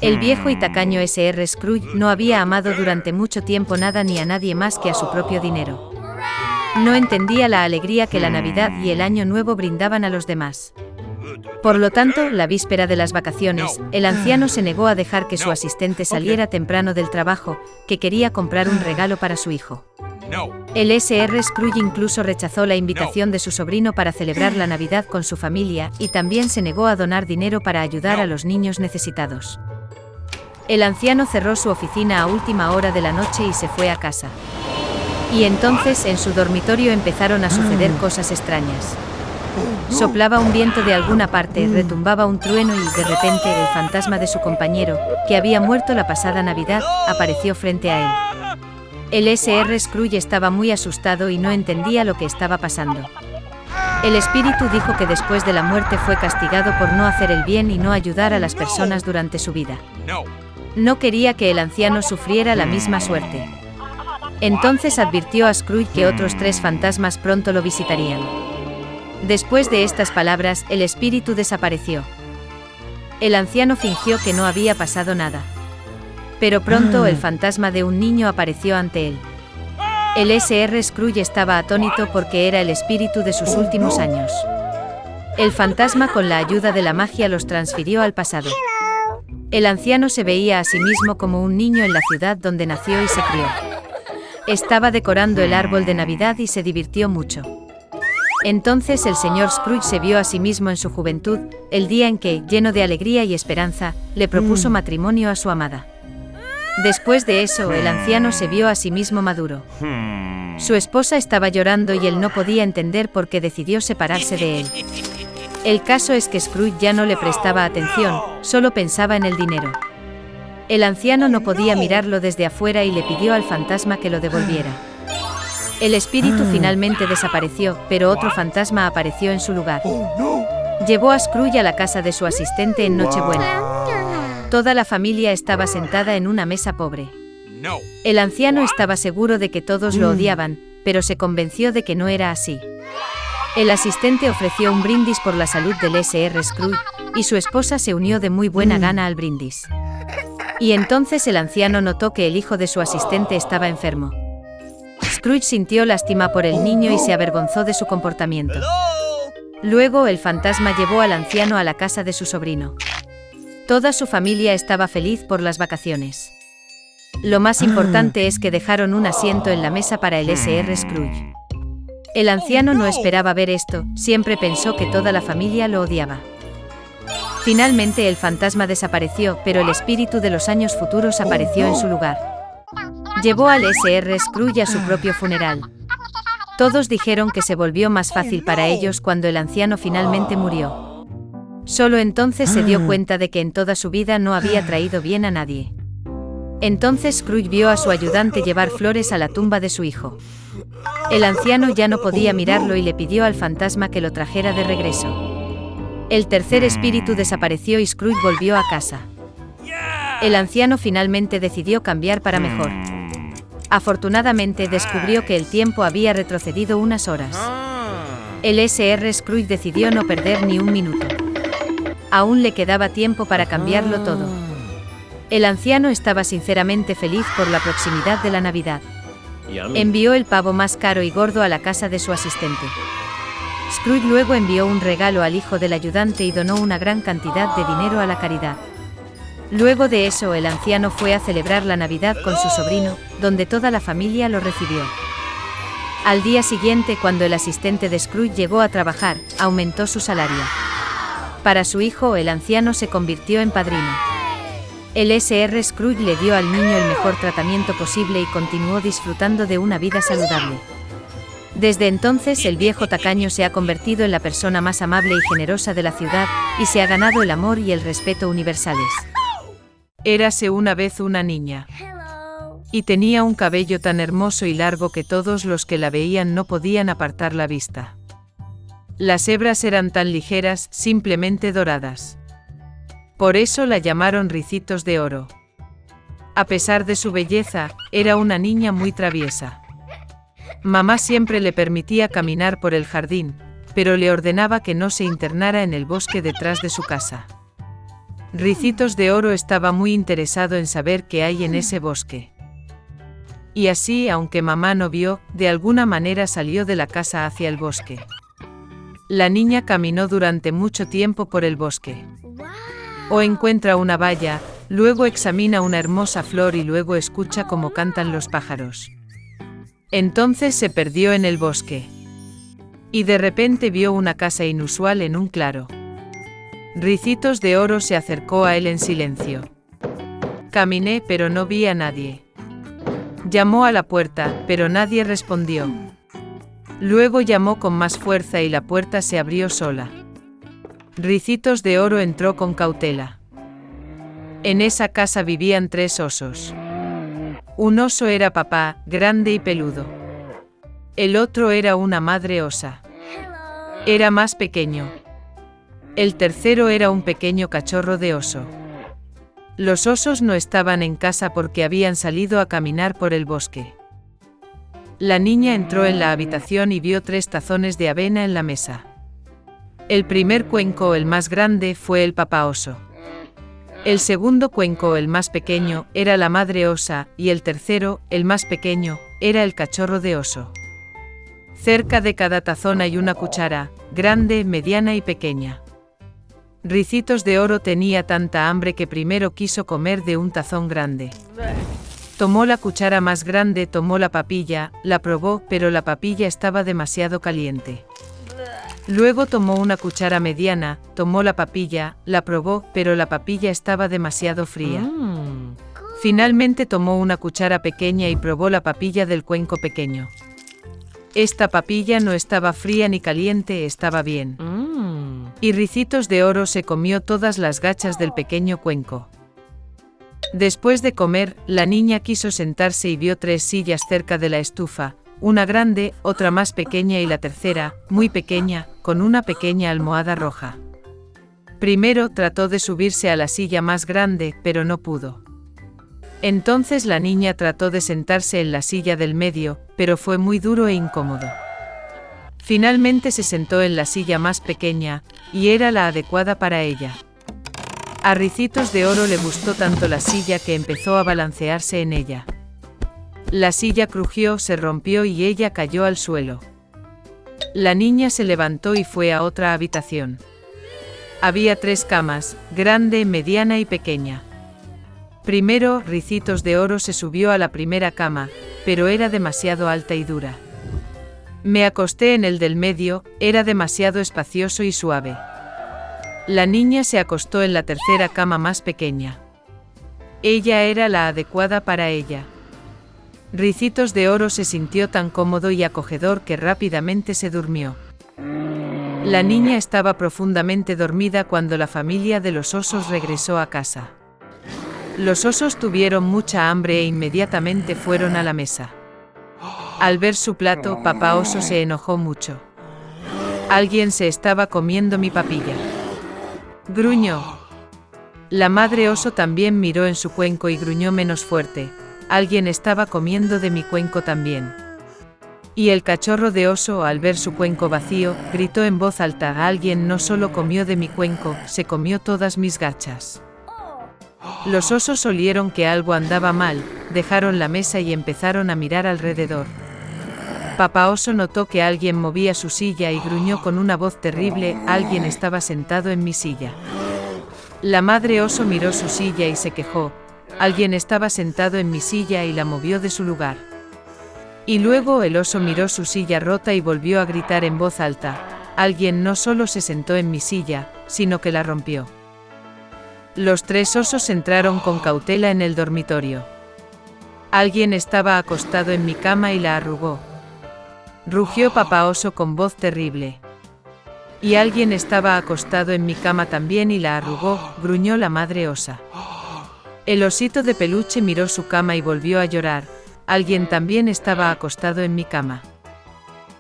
El viejo y tacaño Sr. Scrooge no había amado durante mucho tiempo nada ni a nadie más que a su propio dinero. No entendía la alegría que la Navidad y el Año Nuevo brindaban a los demás. Por lo tanto, la víspera de las vacaciones, el anciano se negó a dejar que su asistente saliera temprano del trabajo, que quería comprar un regalo para su hijo. El Sr. Scrooge incluso rechazó la invitación de su sobrino para celebrar la Navidad con su familia y también se negó a donar dinero para ayudar a los niños necesitados. El anciano cerró su oficina a última hora de la noche y se fue a casa. Y entonces en su dormitorio empezaron a suceder cosas extrañas. Soplaba un viento de alguna parte, retumbaba un trueno y de repente el fantasma de su compañero, que había muerto la pasada Navidad, apareció frente a él. El Sr. Scrooge estaba muy asustado y no entendía lo que estaba pasando. El espíritu dijo que después de la muerte fue castigado por no hacer el bien y no ayudar a las personas durante su vida. No quería que el anciano sufriera la misma suerte. Entonces advirtió a Scrooge que otros 3 fantasmas pronto lo visitarían. Después de estas palabras, el espíritu desapareció. El anciano fingió que no había pasado nada. Pero pronto el fantasma de un niño apareció ante él. El Sr. Scrooge estaba atónito porque era el espíritu de sus últimos años. El fantasma con la ayuda de la magia los transfirió al pasado. El anciano se veía a sí mismo como un niño en la ciudad donde nació y se crió. Estaba decorando el árbol de Navidad y se divirtió mucho. Entonces el señor Scrooge se vio a sí mismo en su juventud, el día en que, lleno de alegría y esperanza, le propuso matrimonio a su amada. Después de eso, el anciano se vio a sí mismo maduro. Su esposa estaba llorando y él no podía entender por qué decidió separarse de él. El caso es que Scrooge ya no le prestaba atención, solo pensaba en el dinero. El anciano no podía mirarlo desde afuera y le pidió al fantasma que lo devolviera. El espíritu finalmente desapareció, pero otro fantasma apareció en su lugar. Llevó a Scrooge a la casa de su asistente en Nochebuena. Toda la familia estaba sentada en una mesa pobre. El anciano estaba seguro de que todos lo odiaban, pero se convenció de que no era así. El asistente ofreció un brindis por la salud del Sr. Scrooge, y su esposa se unió de muy buena gana al brindis. Y entonces el anciano notó que el hijo de su asistente estaba enfermo. Scrooge sintió lástima por el niño y se avergonzó de su comportamiento. Luego el fantasma llevó al anciano a la casa de su sobrino. Toda su familia estaba feliz por las vacaciones. Lo más importante es que dejaron un asiento en la mesa para el Sr. Scrooge. El anciano no esperaba ver esto, siempre pensó que toda la familia lo odiaba. Finalmente el fantasma desapareció, pero el espíritu de los años futuros apareció en su lugar. Llevó al Sr. Scrooge a su propio funeral. Todos dijeron que se volvió más fácil para ellos cuando el anciano finalmente murió. Solo entonces se dio cuenta de que en toda su vida no había traído bien a nadie. Entonces Scrooge vio a su ayudante llevar flores a la tumba de su hijo. El anciano ya no podía mirarlo y le pidió al fantasma que lo trajera de regreso. El tercer espíritu desapareció y Scrooge volvió a casa. El anciano finalmente decidió cambiar para mejor. Afortunadamente descubrió que el tiempo había retrocedido unas horas. El Sr. Scrooge decidió no perder ni un minuto. Aún le quedaba tiempo para cambiarlo todo. El anciano estaba sinceramente feliz por la proximidad de la Navidad. Envió el pavo más caro y gordo a la casa de su asistente. Scrooge luego envió un regalo al hijo del ayudante y donó una gran cantidad de dinero a la caridad. Luego de eso el anciano fue a celebrar la Navidad con su sobrino, donde toda la familia lo recibió. Al día siguiente, cuando el asistente de Scrooge llegó a trabajar, aumentó su salario. Para su hijo, el anciano se convirtió en padrino. El Sr. Scrooge le dio al niño el mejor tratamiento posible y continuó disfrutando de una vida saludable. Desde entonces el viejo tacaño se ha convertido en la persona más amable y generosa de la ciudad, y se ha ganado el amor y el respeto universales. Érase una vez una niña. Y tenía un cabello tan hermoso y largo que todos los que la veían no podían apartar la vista. Las hebras eran tan ligeras, simplemente doradas. Por eso la llamaron Ricitos de Oro. A pesar de su belleza, era una niña muy traviesa. Mamá siempre le permitía caminar por el jardín, pero le ordenaba que no se internara en el bosque detrás de su casa. Ricitos de Oro estaba muy interesado en saber qué hay en ese bosque. Y así, aunque mamá no vio, de alguna manera salió de la casa hacia el bosque. La niña caminó durante mucho tiempo por el bosque. O encuentra una valla, luego examina una hermosa flor y luego escucha cómo cantan los pájaros. Entonces se perdió en el bosque. Y de repente vio una casa inusual en un claro. Ricitos de Oro se acercó a él en silencio. Caminé, pero no vi a nadie. Llamó a la puerta, pero nadie respondió. Luego llamó con más fuerza y la puerta se abrió sola. Ricitos de Oro entró con cautela. En esa casa vivían 3 osos. Un oso era papá, grande y peludo. El otro era una madre osa. Era más pequeño. El tercero era un pequeño cachorro de oso. Los osos no estaban en casa porque habían salido a caminar por el bosque. La niña entró en la habitación y vio 3 tazones de avena en la mesa. El primer cuenco, el más grande, fue el papá oso. El segundo cuenco, el más pequeño, era la madre osa, y el tercero, el más pequeño, era el cachorro de oso. Cerca de cada tazón hay una cuchara, grande, mediana y pequeña. Ricitos de Oro tenía tanta hambre que primero quiso comer de un tazón grande. Tomó la cuchara más grande, tomó la papilla, la probó, pero la papilla estaba demasiado caliente. Luego tomó una cuchara mediana, tomó la papilla, la probó, pero la papilla estaba demasiado fría. Finalmente tomó una cuchara pequeña y probó la papilla del cuenco pequeño. Esta papilla no estaba fría ni caliente, estaba bien. Y Ricitos de Oro se comió todas las gachas del pequeño cuenco. Después de comer, la niña quiso sentarse y vio 3 sillas cerca de la estufa, una grande, otra más pequeña y la tercera, muy pequeña, con una pequeña almohada roja. Primero trató de subirse a la silla más grande, pero no pudo. Entonces la niña trató de sentarse en la silla del medio, pero fue muy duro e incómodo. Finalmente se sentó en la silla más pequeña, y era la adecuada para ella. A Ricitos de Oro le gustó tanto la silla que empezó a balancearse en ella. La silla crujió, se rompió y ella cayó al suelo. La niña se levantó y fue a otra habitación. Había 3 camas, grande, mediana y pequeña. Primero, Ricitos de Oro se subió a la primera cama, pero era demasiado alta y dura. Me acosté en el del medio, era demasiado espacioso y suave. La niña se acostó en la tercera cama más pequeña. Ella era la adecuada para ella. Ricitos de Oro se sintió tan cómodo y acogedor que rápidamente se durmió. La niña estaba profundamente dormida cuando la familia de los osos regresó a casa. Los osos tuvieron mucha hambre e inmediatamente fueron a la mesa. Al ver su plato, papá oso se enojó mucho. Alguien se estaba comiendo mi papilla. Gruñó. La madre oso también miró en su cuenco y gruñó menos fuerte. Alguien estaba comiendo de mi cuenco también. Y el cachorro de oso, al ver su cuenco vacío, gritó en voz alta: alguien no solo comió de mi cuenco, se comió todas mis gachas. Los osos olieron que algo andaba mal, dejaron la mesa y empezaron a mirar alrededor. Papá oso notó que alguien movía su silla y gruñó con una voz terrible: alguien estaba sentado en mi silla. La madre oso miró su silla y se quejó: alguien estaba sentado en mi silla y la movió de su lugar. Y luego el oso miró su silla rota y volvió a gritar en voz alta: alguien no solo se sentó en mi silla, sino que la rompió. Los 3 osos entraron con cautela en el dormitorio. Alguien estaba acostado en mi cama y la arrugó. Rugió papá oso con voz terrible. Y alguien estaba acostado en mi cama también y la arrugó, gruñó la madre osa. El osito de peluche miró su cama y volvió a llorar: alguien también estaba acostado en mi cama.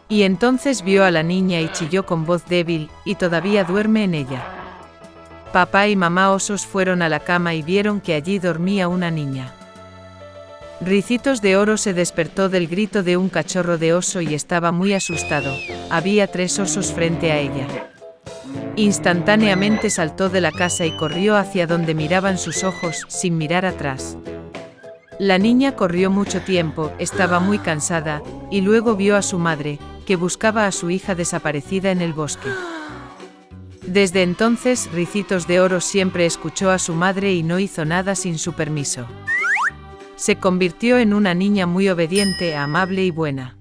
Y entonces vio a la niña y chilló con voz débil: y todavía duerme en ella. Papá y mamá osos fueron a la cama y vieron que allí dormía una niña. Ricitos de Oro se despertó del grito de un cachorro de oso y estaba muy asustado. Había 3 osos frente a ella. Instantáneamente saltó de la casa y corrió hacia donde miraban sus ojos, sin mirar atrás. La niña corrió mucho tiempo, estaba muy cansada, y luego vio a su madre, que buscaba a su hija desaparecida en el bosque. Desde entonces, Ricitos de Oro siempre escuchó a su madre y no hizo nada sin su permiso. Se convirtió en una niña muy obediente, amable y buena.